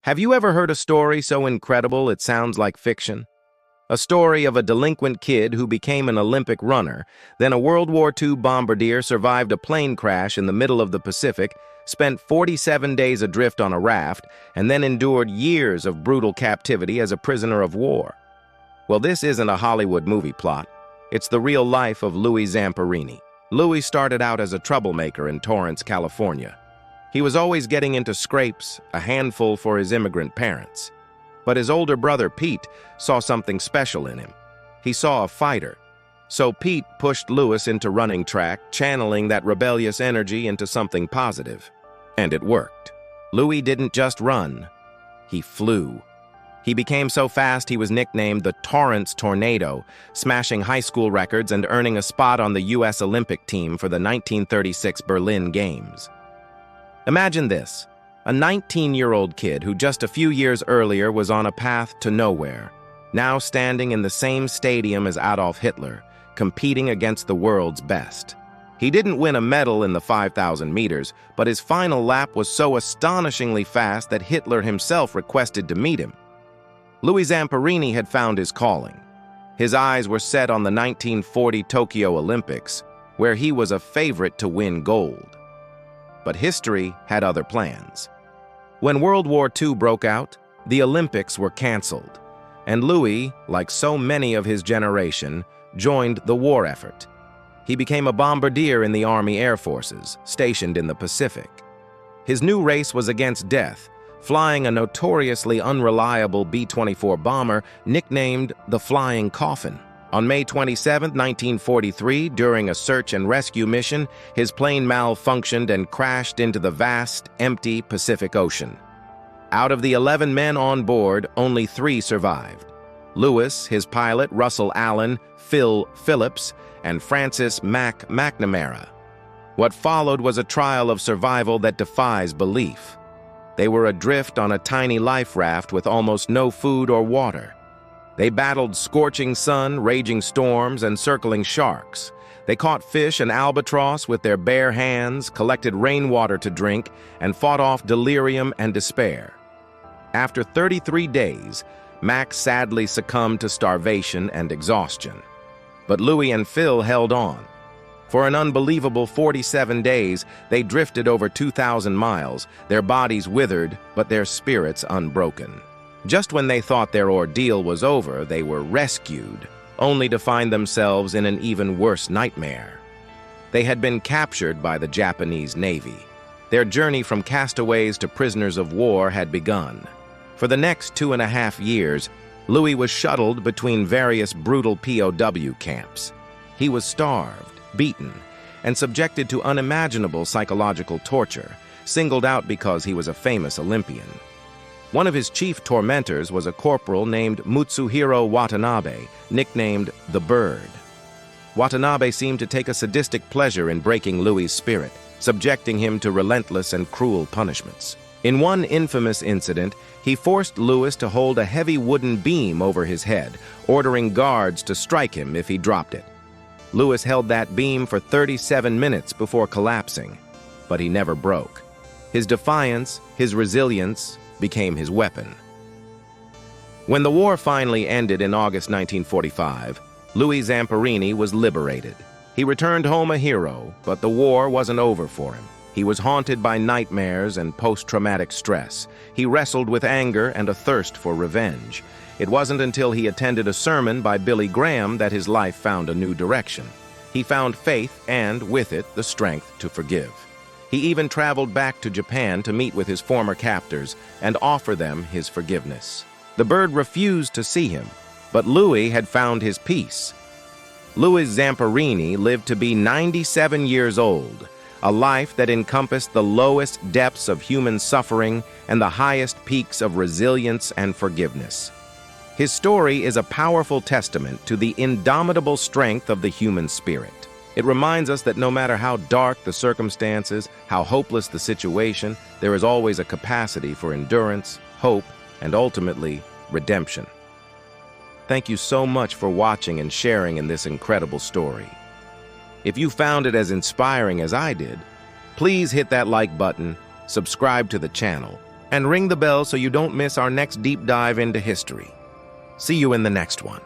Have you ever heard a story so incredible it sounds like fiction? A story of a delinquent kid who became an Olympic runner, then a World War II bombardier survived a plane crash in the middle of the Pacific, spent 47 days adrift on a raft, and then endured years of brutal captivity as a prisoner of war. Well, this isn't a Hollywood movie plot. It's the real life of Louis Zamperini. Louis started out as a troublemaker in Torrance, California. He was always getting into scrapes, a handful for his immigrant parents. But his older brother, Pete, saw something special in him. He saw a fighter. So Pete pushed Louis into running track, channeling that rebellious energy into something positive. And it worked. Louis didn't just run, he flew. He became so fast he was nicknamed the Torrance Tornado, smashing high school records and earning a spot on the U.S. Olympic team for the 1936 Berlin Games. Imagine this, a 19-year-old kid who just a few years earlier was on a path to nowhere, now standing in the same stadium as Adolf Hitler, competing against the world's best. He didn't win a medal in the 5,000 meters, but his final lap was so astonishingly fast that Hitler himself requested to meet him. Louis Zamperini had found his calling. His eyes were set on the 1940 Tokyo Olympics, where he was a favorite to win gold. But history had other plans. When World War II broke out, the Olympics were canceled, and Louis, like so many of his generation, joined the war effort. He became a bombardier in the Army Air Forces, stationed in the Pacific. His new race was against death, flying a notoriously unreliable B-24 bomber nicknamed the Flying Coffin. On May 27, 1943, during a search and rescue mission, his plane malfunctioned and crashed into the vast, empty Pacific Ocean. Out of the 11 men on board, only 3 survived. Louis, his pilot, Russell Allen, Phil Phillips, and Francis Mac McNamara. What followed was a trial of survival that defies belief. They were adrift on a tiny life raft with almost no food or water. They battled scorching sun, raging storms, and circling sharks. They caught fish and albatross with their bare hands, collected rainwater to drink, and fought off delirium and despair. After 33 days, Mac sadly succumbed to starvation and exhaustion. But Louis and Phil held on. For an unbelievable 47 days, they drifted over 2,000 miles, their bodies withered, but their spirits unbroken. Just when they thought their ordeal was over, they were rescued, only to find themselves in an even worse nightmare. They had been captured by the Japanese Navy. Their journey from castaways to prisoners of war had begun. For the next 2.5 years, Louis was shuttled between various brutal POW camps. He was starved, beaten, and subjected to unimaginable psychological torture, singled out because he was a famous Olympian. One of his chief tormentors was a corporal named Mutsuhiro Watanabe, nicknamed the Bird. Watanabe seemed to take a sadistic pleasure in breaking Louis' spirit, subjecting him to relentless and cruel punishments. In one infamous incident, he forced Louis to hold a heavy wooden beam over his head, ordering guards to strike him if he dropped it. Louis held that beam for 37 minutes before collapsing, but he never broke. His defiance, his resilience, became his weapon. When the war finally ended in August 1945, Louis Zamperini was liberated. He returned home a hero, but the war wasn't over for him. He was haunted by nightmares and post-traumatic stress. He wrestled with anger and a thirst for revenge. It wasn't until he attended a sermon by Billy Graham that his life found a new direction. He found faith and, with it, the strength to forgive. He even traveled back to Japan to meet with his former captors and offer them his forgiveness. The Bird refused to see him, but Louis had found his peace. Louis Zamperini lived to be 97 years old, a life that encompassed the lowest depths of human suffering and the highest peaks of resilience and forgiveness. His story is a powerful testament to the indomitable strength of the human spirit. It reminds us that no matter how dark the circumstances, how hopeless the situation, there is always a capacity for endurance, hope, and ultimately, redemption. Thank you so much for watching and sharing in this incredible story. If you found it as inspiring as I did, please hit that like button, subscribe to the channel, And ring the bell so you don't miss our next deep dive into history. See you in the next one.